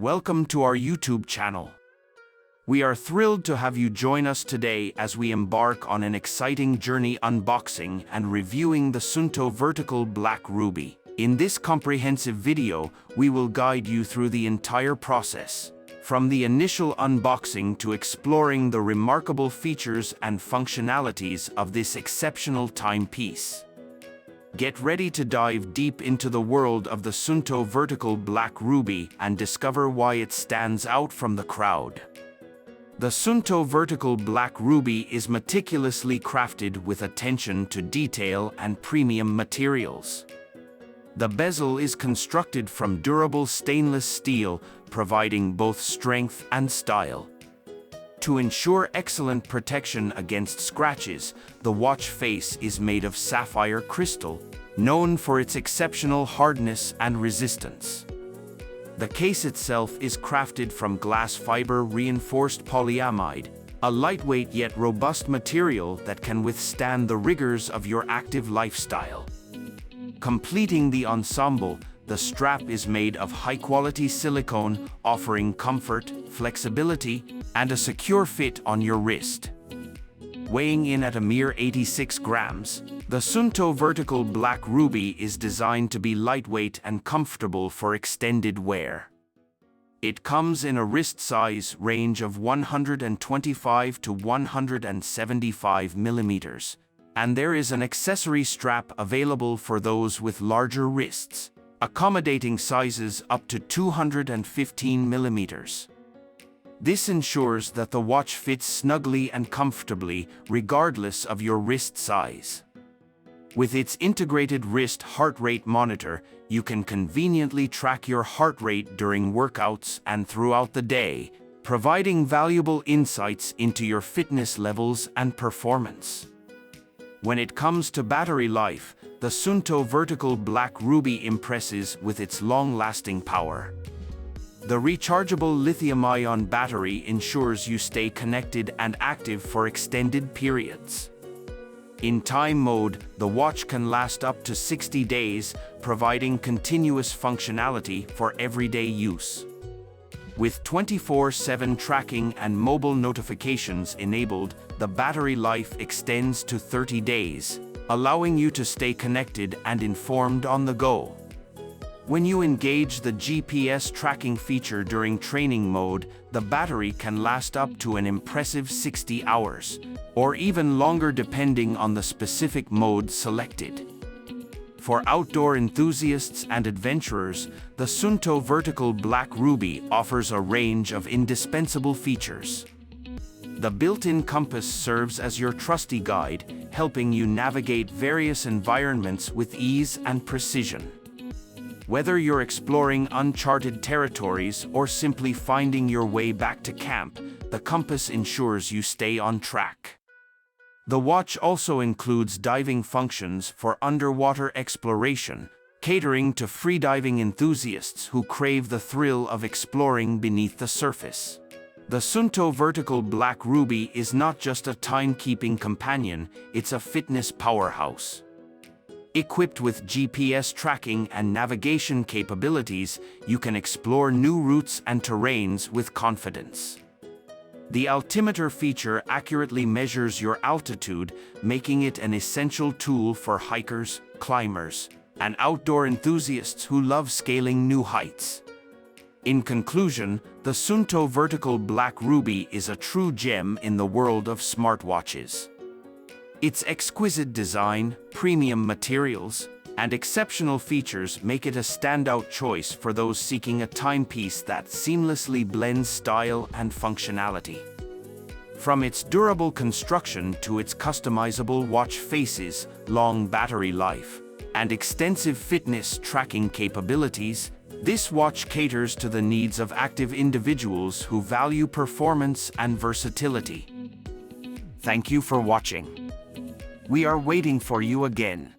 Welcome to our YouTube channel. We are thrilled to have you join us today as we embark on an exciting journey unboxing and reviewing the Suunto Vertical Black Ruby. In this comprehensive video, we will guide you through the entire process, from the initial unboxing to exploring the remarkable features and functionalities of this exceptional timepiece. Get ready to dive deep into the world of the Suunto Vertical Black Ruby and discover why it stands out from the crowd. The Suunto Vertical Black Ruby is meticulously crafted with attention to detail and premium materials. The bezel is constructed from durable stainless steel, providing both strength and style. To ensure excellent protection against scratches, the watch face is made of sapphire crystal, known for its exceptional hardness and resistance. The case itself is crafted from glass fiber reinforced polyamide, a lightweight yet robust material that can withstand the rigors of your active lifestyle. Completing the ensemble, the strap is made of high-quality silicone, offering comfort, flexibility, and a secure fit on your wrist. Weighing in at a mere 86 grams, the Suunto Vertical Black Ruby is designed to be lightweight and comfortable for extended wear. It comes in a wrist size range of 125 to 175 millimeters, and there is an accessory strap available for those with larger wrists, accommodating sizes up to 215 millimeters. This ensures that the watch fits snugly and comfortably, regardless of your wrist size. With its integrated wrist heart rate monitor, you can conveniently track your heart rate during workouts and throughout the day, providing valuable insights into your fitness levels and performance. When it comes to battery life, the Suunto Vertical Black Ruby impresses with its long-lasting power. The rechargeable lithium-ion battery ensures you stay connected and active for extended periods. In time mode, the watch can last up to 60 days, providing continuous functionality for everyday use. With 24/7 tracking and mobile notifications enabled, the battery life extends to 30 days, allowing you to stay connected and informed on the go. When you engage the GPS tracking feature during training mode, the battery can last up to an impressive 60 hours, or even longer depending on the specific mode selected. For outdoor enthusiasts and adventurers, the Suunto Vertical Black Ruby offers a range of indispensable features. The built-in compass serves as your trusty guide, helping you navigate various environments with ease and precision. Whether you're exploring uncharted territories or simply finding your way back to camp, the compass ensures you stay on track. The watch also includes diving functions for underwater exploration, catering to freediving enthusiasts who crave the thrill of exploring beneath the surface. The Suunto Vertical Black Ruby is not just a timekeeping companion, it's a fitness powerhouse. Equipped with GPS tracking and navigation capabilities, you can explore new routes and terrains with confidence. The altimeter feature accurately measures your altitude, making it an essential tool for hikers, climbers, and outdoor enthusiasts who love scaling new heights. In conclusion, the Suunto Vertical Black Ruby is a true gem in the world of smartwatches. Its exquisite design, premium materials, and exceptional features make it a standout choice for those seeking a timepiece that seamlessly blends style and functionality. From its durable construction to its customizable watch faces, long battery life, and extensive fitness tracking capabilities, this watch caters to the needs of active individuals who value performance and versatility. Thank you for watching. We are waiting for you again.